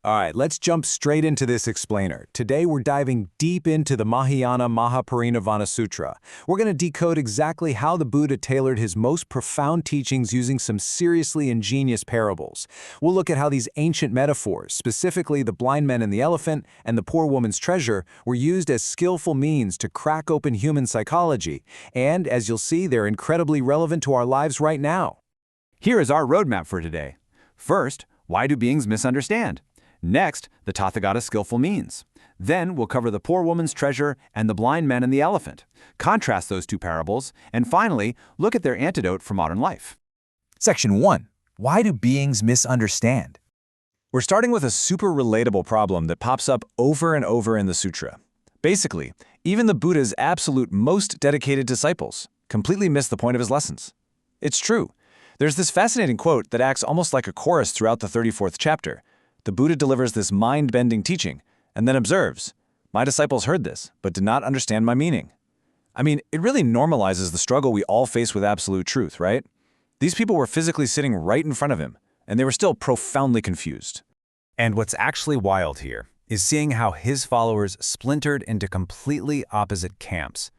All right, let's jump straight into this explainer. Today we're diving deep into the Mahayana Mahaparinirvana Sutra. We're going to decode exactly how the Buddha tailored his most profound teachings using some seriously ingenious parables. We'll look at how these ancient metaphors, specifically the blind man and the elephant and the poor woman's treasure, were used as skillful means to crack open human psychology. And, as you'll see, they're incredibly relevant to our lives right now. Here is our roadmap for today. First, why do beings misunderstand? Next, the Tathagata's skillful means. Then we'll cover the poor woman's treasure and the blind man and the elephant. Contrast those two parables, and finally, look at their antidote for modern life. Section 1. Why do beings misunderstand? We're starting with a super relatable problem that pops up over and over in the sutra. Basically, even the Buddha's absolute most dedicated disciples completely miss the point of his lessons. It's true. There's this fascinating quote that acts almost like a chorus throughout the 34th chapter. The Buddha delivers this mind-bending teaching, and then observes, "My disciples heard this, but did not understand my meaning." I mean, it really normalizes the struggle we all face with absolute truth, right? These people were physically sitting right in front of him, and they were still profoundly confused. And what's actually wild here is seeing how his followers splintered into completely opposite camps.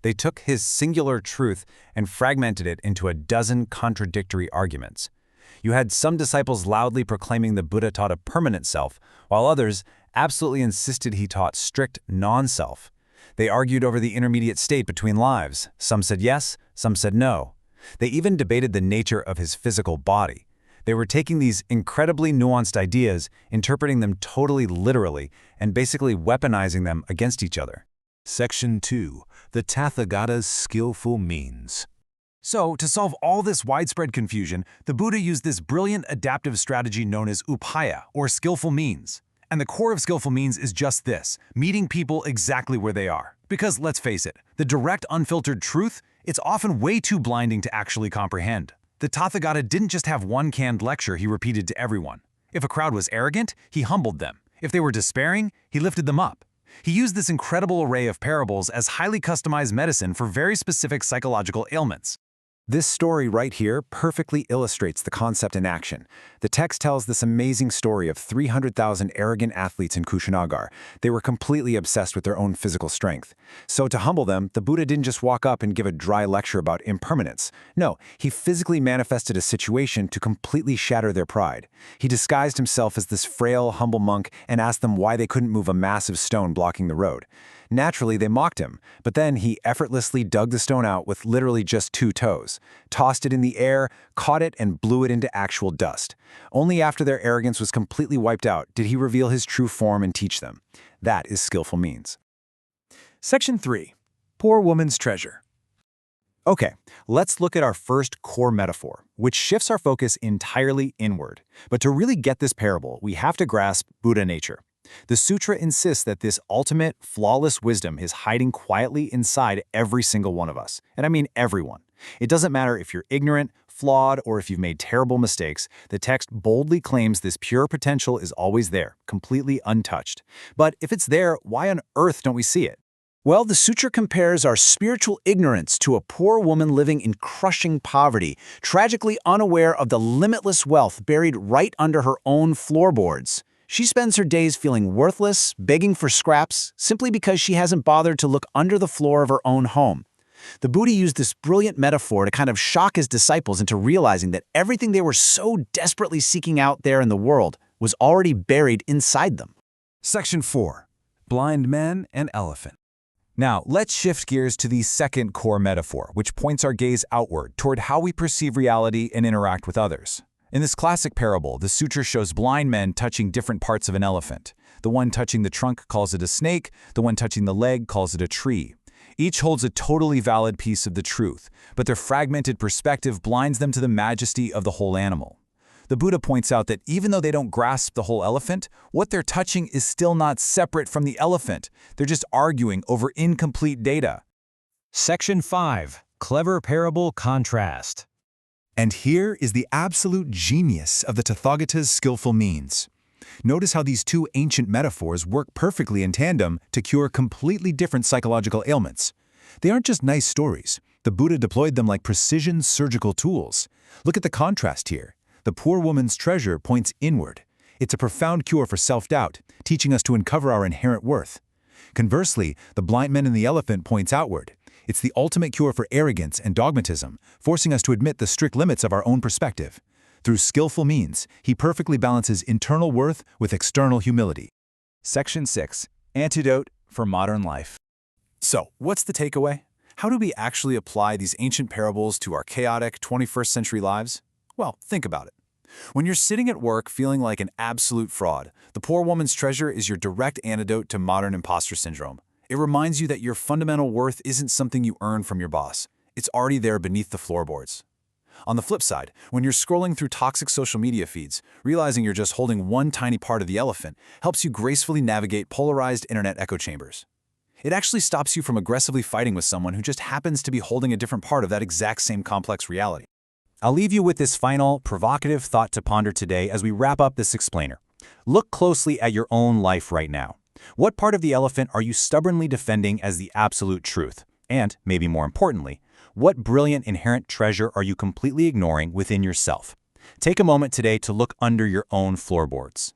They took his singular truth and fragmented it into a dozen contradictory arguments. You had some disciples loudly proclaiming the Buddha taught a permanent self, while others absolutely insisted he taught strict non-self. They argued over the intermediate state between lives. Some said yes, some said no. They even debated the nature of his physical body. They were taking these incredibly nuanced ideas, interpreting them totally literally, and basically weaponizing them against each other. Section 2. The Tathagata's skillful means. So, to solve all this widespread confusion, the Buddha used this brilliant adaptive strategy known as upaya, or skillful means. And the core of skillful means is just this, meeting people exactly where they are. Because, let's face it, the direct, unfiltered truth, it's often way too blinding to actually comprehend. The Tathagata didn't just have one canned lecture he repeated to everyone. If a crowd was arrogant, he humbled them. If they were despairing, he lifted them up. He used this incredible array of parables as highly customized medicine for very specific psychological ailments. This story right here perfectly illustrates the concept in action. The text tells this amazing story of 300,000 arrogant athletes in Kushinagar. They were completely obsessed with their own physical strength. So to humble them, the Buddha didn't just walk up and give a dry lecture about impermanence. No, he physically manifested a situation to completely shatter their pride. He disguised himself as this frail, humble monk and asked them why they couldn't move a massive stone blocking the road. Naturally, they mocked him, but then he effortlessly dug the stone out with literally just 2 toes, tossed it in the air, caught it, and blew it into actual dust. Only after their arrogance was completely wiped out did he reveal his true form and teach them. That is skillful means. Section 3. Poor woman's treasure. Okay, let's look at our first core metaphor, which shifts our focus entirely inward. But to really get this parable, we have to grasp Buddha nature. The sutra insists that this ultimate, flawless wisdom is hiding quietly inside every single one of us. And I mean everyone. It doesn't matter if you're ignorant, flawed, or if you've made terrible mistakes, the text boldly claims this pure potential is always there, completely untouched. But if it's there, why on earth don't we see it? Well, the sutra compares our spiritual ignorance to a poor woman living in crushing poverty, tragically unaware of the limitless wealth buried right under her own floorboards. She spends her days feeling worthless, begging for scraps, simply because she hasn't bothered to look under the floor of her own home. The Buddha used this brilliant metaphor to kind of shock his disciples into realizing that everything they were so desperately seeking out there in the world was already buried inside them. Section 4. Blind man and elephant. Now, let's shift gears to the second core metaphor, which points our gaze outward toward how we perceive reality and interact with others. In this classic parable, the sutra shows blind men touching different parts of an elephant. The one touching the trunk calls it a snake, the one touching the leg calls it a tree. Each holds a totally valid piece of the truth, but their fragmented perspective blinds them to the majesty of the whole animal. The Buddha points out that even though they don't grasp the whole elephant, what they're touching is still not separate from the elephant. They're just arguing over incomplete data. Section 5. Clever parable contrast. And here is the absolute genius of the Tathagata's skillful means. Notice how these two ancient metaphors work perfectly in tandem to cure completely different psychological ailments. They aren't just nice stories. The Buddha deployed them like precision surgical tools. Look at the contrast here. The poor woman's treasure points inward. It's a profound cure for self-doubt, teaching us to uncover our inherent worth. Conversely, The Blind Man and the Elephant points outward. It's the ultimate cure for arrogance and dogmatism, forcing us to admit the strict limits of our own perspective. Through skillful means, he perfectly balances internal worth with external humility. Section 6. Antidote for Modern Life. So, what's the takeaway? How do we actually apply these ancient parables to our chaotic 21st century lives? Well, think about it. When you're sitting at work feeling like an absolute fraud, The Poor Woman's Treasure is your direct antidote to modern imposter syndrome. It reminds you that your fundamental worth isn't something you earn from your boss. It's already there beneath the floorboards. On the flip side, when you're scrolling through toxic social media feeds, realizing you're just holding one tiny part of the elephant helps you gracefully navigate polarized internet echo chambers. It actually stops you from aggressively fighting with someone who just happens to be holding a different part of that exact same complex reality. I'll leave you with this final, provocative thought to ponder today as we wrap up this explainer. Look closely at your own life right now. What part of the elephant are you stubbornly defending as the absolute truth? And, maybe more importantly, what brilliant inherent treasure are you completely ignoring within yourself? Take a moment today to look under your own floorboards.